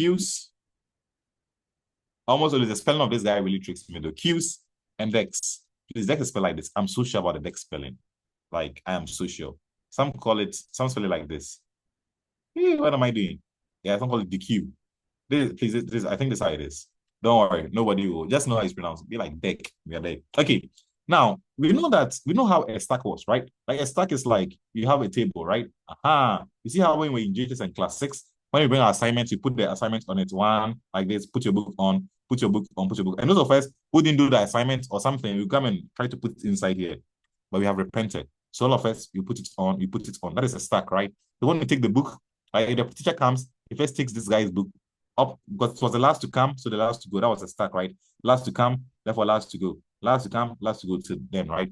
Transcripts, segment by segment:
Qs. Almost always the spelling of this guy really tricks me though. Qs and Deques. Please, Deques is spelled like this. I'm so sure about the Deques spelling. Like, I am so sure. Some spell it like this. Hey, what am I doing? Yeah, some call it DQ. I think this is how it is. Don't worry, nobody will. Just know how it's pronounced. Be like deck. We are deck. Okay. Now, we know how a stack works, right? Like a stack is like you have a table, right? Aha. You see how when we're in JTS and class 6, when we bring our assignments, you put the assignment on it one, like this, put your book on, put your book on, put your book. And those of us who didn't do the assignment or something, we come and try to put it inside here. But we have repented. So all of us, you put it on, you put it on. That is a stack, right? The one you take the book, like if the teacher comes, he first takes this guy's book up because it was the last to come, so the last to go. That was a stack, right? Last to come, therefore last to go. Last to come, last to go to them, right?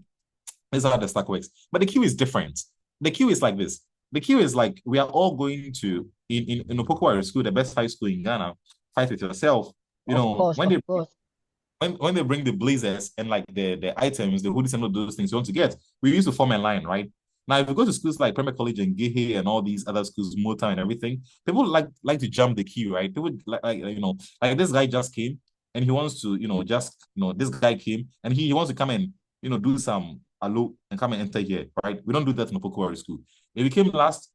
This is how the stack works. But the queue is different. The queue is like this. The queue is like we are all going to in Opoku school, the best high school in Ghana. Fight with yourself. You Of know course, when of they course. when they bring the blazers and like the items, the hoodies and all those things you want to get, we used to form a line, right? Now, if you go to schools like Premier College and Gehe and all these other schools, Mota and everything, people like to jump the queue, right? People like this guy just came and he wants to, just this guy came and he wants to come and do some allo and come and enter here, right? We don't do that in Opoku school. If you came last,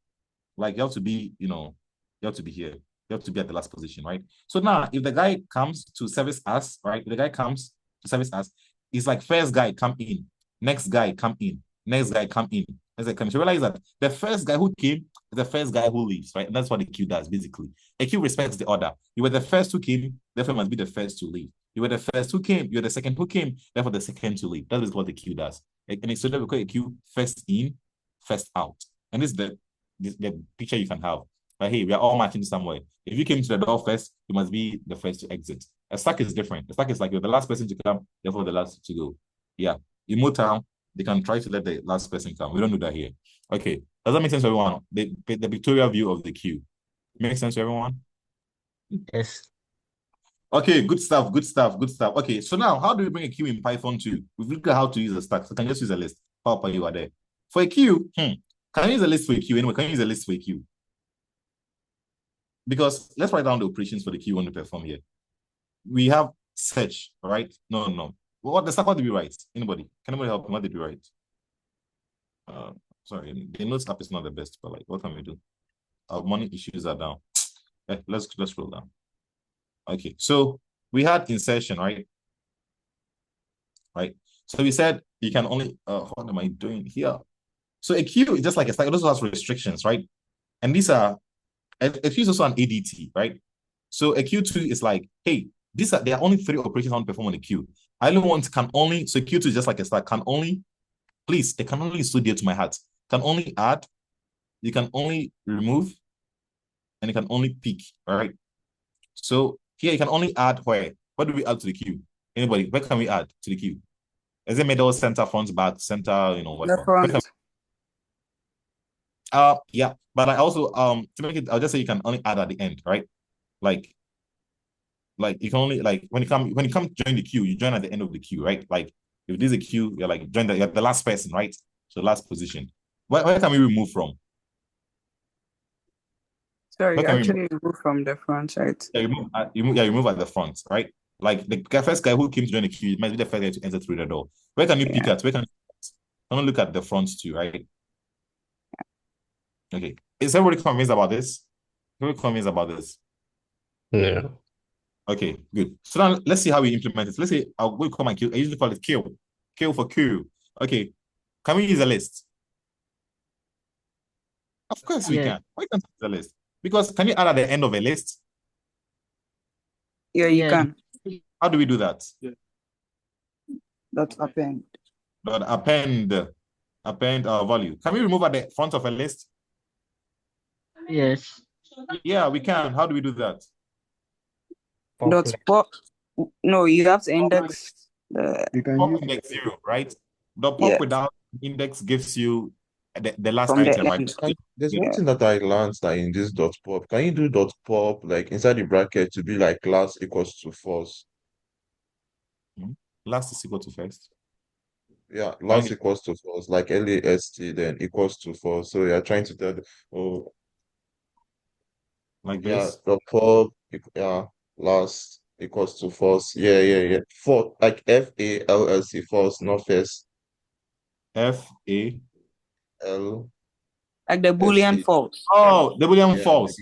like you have to be, you have to be here. You have to be at the last position, right? So now, if the guy comes to service us, right? If the guy comes to service us, it's like first guy come in, next guy come in, next guy come in. As I come, you realize that the first guy who came is the first guy who leaves, right? And that's what the queue does, basically. A queue respects the order. You were the first who came, therefore must be the first to leave. You were the first who came, you're the second who came, therefore the second to leave. That is what the queue does. And it's so that we call a queue first in, first out. And this is the picture you can have. But hey, we are all marching somewhere. If you came to the door first, you must be the first to exit. A stack is different. A stack is like you're the last person to come, therefore the last to go. Yeah. In Motown, they can try to let the last person come. We don't do that here. Okay. Does that make sense to everyone? The pictorial view of the queue. Makes sense to everyone? Yes. Okay, good stuff, good stuff, good stuff. Okay, so now how do we bring a queue in Python 2? We've looked at how to use a stack, so can you just use a list. Papa, you are there. For a queue, can you use a list for a queue? Anyway, can you use a list for a queue? Because let's write down the operations for the queue we want to perform here. We have search, right? No. What did we write? Anybody? Can anybody help me? What did we write? Sorry, the notes app is not the best, but like, what can we do? Our money issues are down. Let's scroll down. Okay, so we had insertion, right? Right. So we said you can only. What am I doing here? So a queue is just like a stack. It also has restrictions, right? And these are a queue is also an ADT, right? So a Q2 is like, hey, there are only 3 operations I want to perform on a queue. I only want can only so Q2 is just like a stack, can only, please, they can only so dear to my heart. Can only add, you can only remove, and you can only pick, all right? So here you can only add where? What do we add to the queue? Anybody, where can we add to the queue? Is it middle, center, front, back, center, The whatever? front. Yeah, but I also to make it, I'll just say you can only add at the end, right? Like you can only like when you come join the queue, you join at the end of the queue, right? Like if there's a queue, you're like you're the last person, right? So last position. Where can we remove from? Sorry, Where you can we remove? actually remove from the front side. Yeah, remove at the front, right? Like the first guy who came to join the queue might be the first guy to enter through the door. Where can you pick at? Where can you look at the front too, right? Okay. Is everybody convinced about this? Everybody convinced about this? Yeah. Okay, good. So now let's see how we implement it. Let's say I'll go call my queue. I usually call it kill. Kill for queue. Okay. Can we use a list? Of course we can. Why can't we use a list? Because can you add at the end of a list? Yeah, you Yeah. can. How do we do that? Dot append. Dot append our value. Can we remove at the front of a list? Yes. Yeah, we can. How do we do that? Dot pop. No, you have to index the. You can Pop use index 0, right? Dot pop without index gives you the last from the item, right? end. There's one thing that I learned that in this dot pop, can you do dot pop like inside the bracket to be like last equals to false? Last is equal to first. Yeah, last Okay. equals to false, like LAST then equals to false. So you're trying to tell Like yeah, this. dot pop Yeah, last equals to first. Yeah. For like FALLC, first, not first. FA. L Like the S Boolean A. false. Oh, the William Yeah, Falls.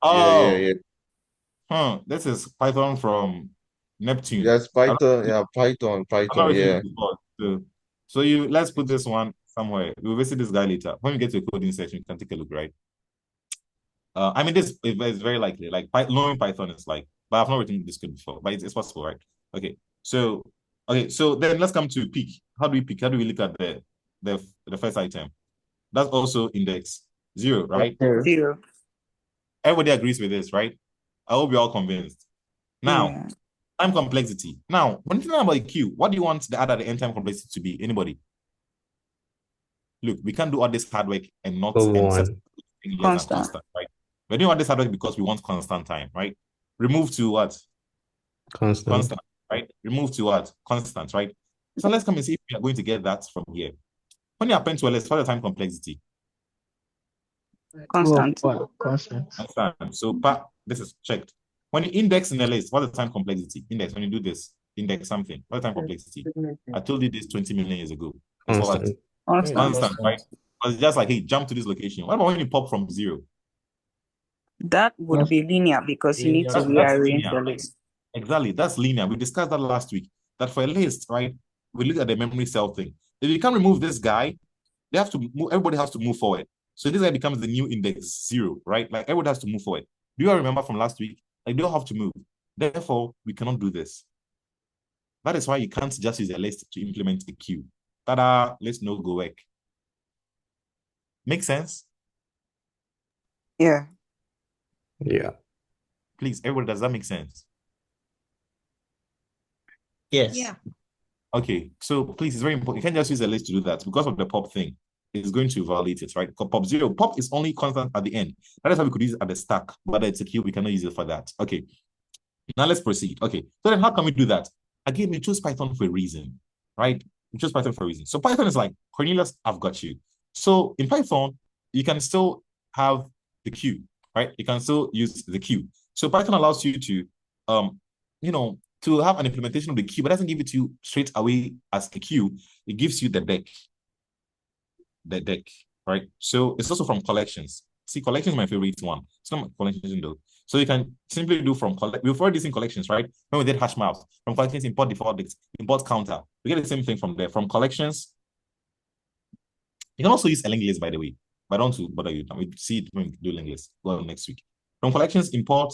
Oh, yeah. this is Python from Neptune. Yes, Python. Yeah, Python. I've not written Yeah. it before. So you let's put this one somewhere. We'll visit this guy later. When we get to the coding section, you can take a look, right? I mean, this is very likely. Like knowing Python is like, but I've not written this code before, but it's possible, right? Okay. So so then let's come to peak. How do we peak? How do we look at the first item? That's also index 0, right? Zero. 0. Everybody agrees with this, right? I hope you're all convinced. Now, Yeah. time complexity. Now, when you think about a queue, what do you want the other end time complexity to be? Anybody? Look, we can't do all this hard work and not Go and set on. something less than Constant. constant, right? We're doing all this hard work because we want constant time, right? Remove to what? Constant. Constant, right? Remove to what? Constant, right? So let's come and see if we are going to get that from here. When you append to a list, what is time complexity? Constant. Constant. Constant. So this is checked. When you index in a list, what is time complexity? Index, when you do this, index something. What is time complexity? I told you this 20 million years ago. It's what? Constant. Constant, right? It's just like, hey, jump to this location. What about when you pop from 0? That would be linear because you need to That's rearrange linear, the right? list. Exactly, that's linear. We discussed that last week. That for a list, right? We look at the memory cell thing. If you can't remove this guy, they have to move. Everybody has to move forward. So this guy becomes the new index 0, right? Like everybody has to move forward. Do you all remember from last week? Like they all have to move. Therefore, we cannot do this. That is why you can't just use a list to implement a queue. Ta-da! Let's no go work. Make sense? Yeah. Yeah. Please, everybody, does that make sense? Yes. Yeah. Okay, so please, it's very important. You can't just use a list to do that because of the pop thing. It's going to violate it, right? Because pop 0, pop is only constant at the end. That is why we could use it at the stack, but it's a queue. We cannot use it for that. Okay, now let's proceed. Okay, so then how can we do that? Again, we choose Python for a reason, right? We choose Python for a reason. So Python is like, Cornelius, I've got you. So in Python, you can still have the queue, right? You can still use the queue. So Python allows you to, to have an implementation of the queue, but doesn't give it to you straight away as a queue. It gives you the deck, right? So it's also from collections. See, collections is my favorite one. It's not collections though. So you can simply do from we've already seen collections, right? When we did hash maps, from collections, import default dicts, import counter. We get the same thing from there. From collections, you can also use a linked list, by the way. But I don't want to bother you. We see it when we do linked list. Well, next week. From collections, import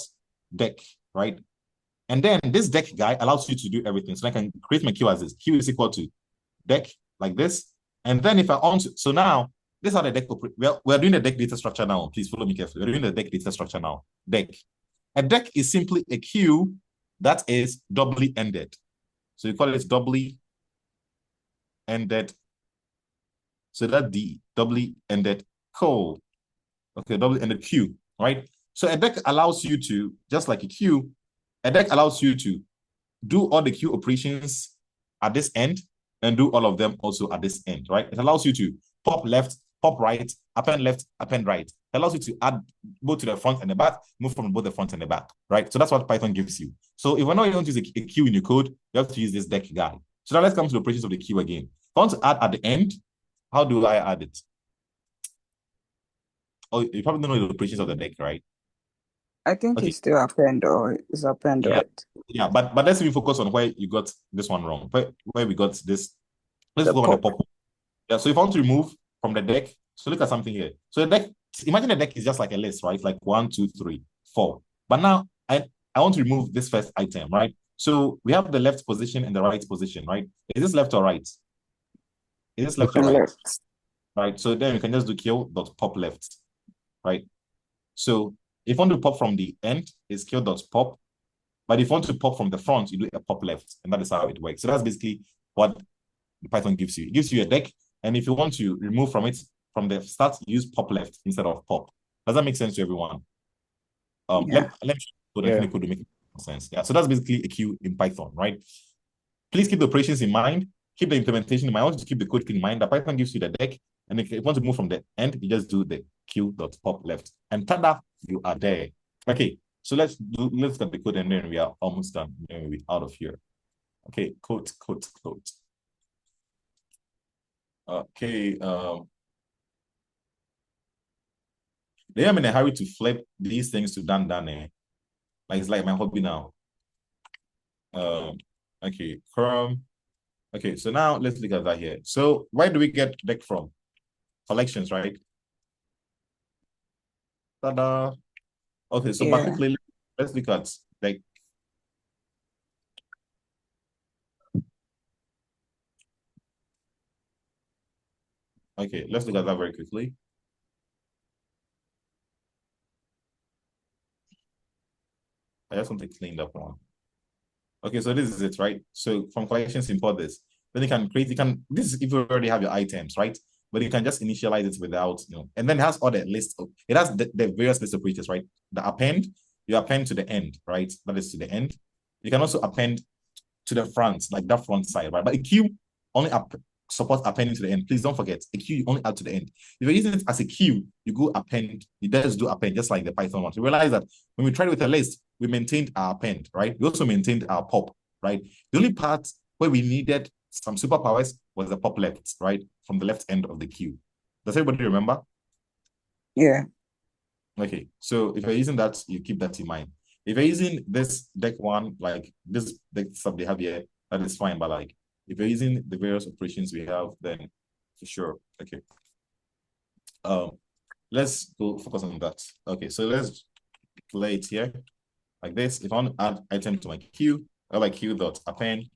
deck, right? And then this deck guy allows you to do everything. So I can create my queue as this. Queue is equal to deck like this. And then if I want to, so now this is how the deck operates. We're doing the deck data structure now. Please follow me carefully. We're doing the deck data structure now. Deck. A deck is simply a queue that is doubly ended. So you call it doubly ended. So that the doubly ended code. Okay, doubly ended queue, right? So a deck allows you to, just like a queue, a deck allows you to do all the queue operations at this end and do all of them also at this end, right? It allows you to pop left, pop right, append left, append right. It allows you to add both to the front and the back, move from both the front and the back, right? So that's what Python gives you. So if I know you don't use a queue in your code, you have to use this deck guy. So now let's come to the operations of the queue again. If I want to add at the end, how do I add it? Oh, you probably don't know the operations of the deck, right? I think Okay. it's still append or is append, Yeah. right? Yeah, but let's even focus on where you got this one wrong. Where we got this. Let's go on the pop. Yeah, so if I want to remove from the deck, so look at something here. So the deck, imagine the deck is just like a list, right? Like 1, 2, 3, 4. But now I want to remove this first item, right? So we have the left position and the right position, right? Is this left or right? Is this left or right? Left. Right. So then you can just do kill.pop left, right? So if you want to pop from the end, it's kill.pop. But if you want to pop from the front, you do a pop left, and that is how it works. So that's basically what the Python gives you. It gives you a deck, and if you want to remove from it from the start, use pop left instead of pop. Does that make sense to everyone? Yeah. Let me show the code to make sense. Yeah, so that's basically a queue in Python, right? Please keep the operations in mind, keep the implementation in mind. I want you to keep the code in mind. The Python gives you the deck, and if you want to move from the end, you just do the queue.pop left. And tada, you are there. Okay, So let's get the code and then we are almost done. Then we'll be out of here. Okay, quote. Okay, they am in a hurry to flip these things to Dan. Like it's like my hobby now. Okay, Chrome. Okay, so now let's look at that here. So where do we get deck from? Collections, right? Ta-da. Okay, so Yeah. quickly, let's look at deck. Okay, let's look at that very quickly. I just want to clean up one. Okay, so this is it, right? So from collections, import this. Then you can create, this is if you already have your items, right? But you can just initialize it without, and then it has all the list of, it has the various list operators, right? The append, you append to the end, right? That is to the end. You can also append to the front, like that front side, right? But a queue only supports appending to the end. Please don't forget, a queue you only add to the end. If you're using it as a queue, you go append, you just do append, just like the Python one. You realize that when we tried with a list, we maintained our append, right? We also maintained our pop, right? The only part where we needed some superpowers was the pop left, right? From the left end of the queue. Does everybody remember? Yeah. Okay, so if you're using that, you keep that in mind. If you're using this deck one, like this deck stuff they have here, that is fine. But like if you're using the various operations we have, then for sure. Okay. Let's go focus on that. Okay, so let's play it here like this. If I want to add item to my queue, I like queue dot append.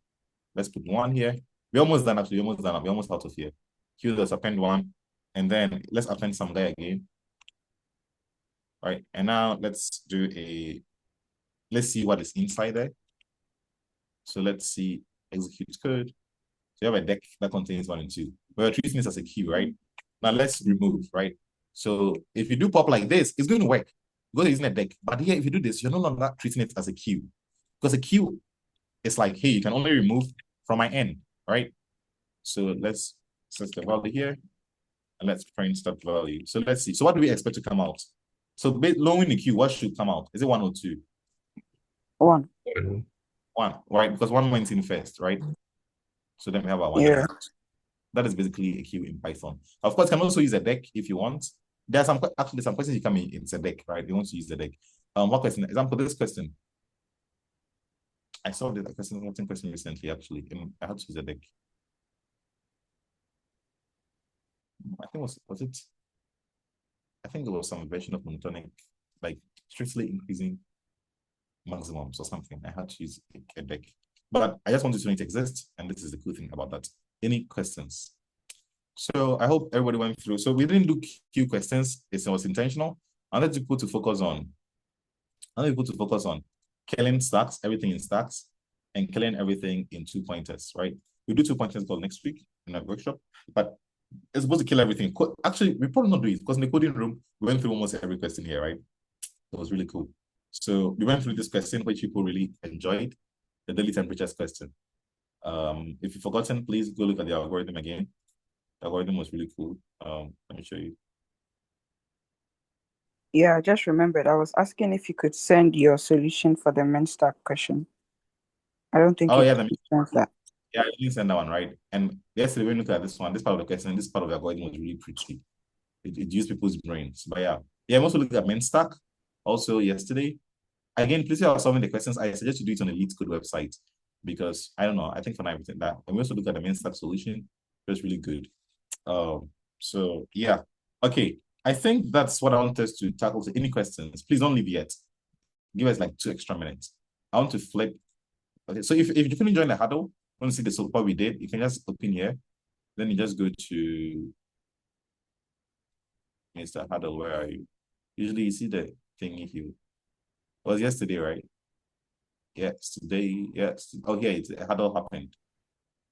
Let's put one here. We're almost done actually, we're almost done. We're almost out of here. Queue dot append one, and then let's append some guy again. All right, and now let's see what is inside there. So let's see execute code. So you have a deck that contains 1 and 2. We're treating this as a queue, right? Now let's remove, right? So if you do pop like this, it's going to work because you're using a deck. But here, if you do this, you're no longer treating it as a queue because a queue is like, hey, you can only remove from my end, right? So let's set the value here and let's print start value. So let's see. So what do we expect to come out? So lowering the queue, what should come out? Is it 1 or 2? 1. 1, right? Because 1 went in first, right? So then we have our 1. Yeah. That is basically a queue in Python. Of course, you can also use a deck if you want. There are some questions you come in, it's a deck, right? You want to use the deck. What question? Example, this question. I saw this question recently, actually, and I had to use a deck. I think was it? I think it was some version of monotonic, like strictly increasing maximums or something. I had to use a deck. But I just wanted to know it exists, and this is the cool thing about that. Any questions? So I hope everybody went through. So we didn't do Q questions. It was intentional. I wanted people to focus on killing stacks, everything in stacks, and killing everything in 2 pointers, right? We do 2 pointers called next week in our workshop, but it's supposed to kill everything. Actually, we probably not do it because in the coding room, we went through almost every question here, right? It was really cool. So we went through this question, which people really enjoyed, the daily temperatures question. If you've forgotten, please go look at the algorithm again. The algorithm was really cool. Let me show you. Yeah, I just remembered. I was asking if you could send your solution for the main stack question. I don't think yeah, that. Yeah, I didn't send that one, right? And yesterday when we looked at this one, this part of the question, this part of the algorithm was really pretty. It used people's brains. But yeah. Yeah, I'm also looking at main stack also yesterday. Again, please are solving the questions. I suggest you do it on the Lead Code website because I don't know. I think for now everything that. And we also look at the main stack solution. It was really good. So yeah. Okay. I think that's what I want us to tackle. So any questions? Please don't leave yet. Give us like 2 extra minutes. I want to flip. Okay, so if you didn't join the huddle, want to see the support we did, you can just open here. Then you just go to Mr. Huddle. Where are you? Usually you see the thing here. It was yesterday, right? Yes, today. Yes. Oh, yeah, it's a huddle happened.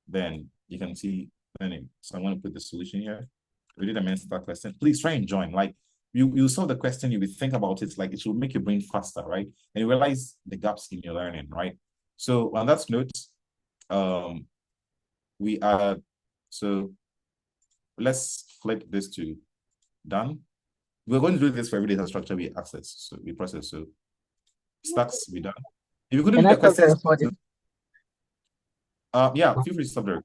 Then you can see the name. So I'm going to put the solution here. We did a main start question. Please try and join. Like you solve the question, you will think about it, like it will make your brain faster, right? And you realize the gaps in your learning, right? So on that note, we are so let's flip this to done. We're going to do this for every data structure we access, so we process. So stacks with that. If you couldn't Can do I the stop the questions, recording? yeah, feel free to stop there.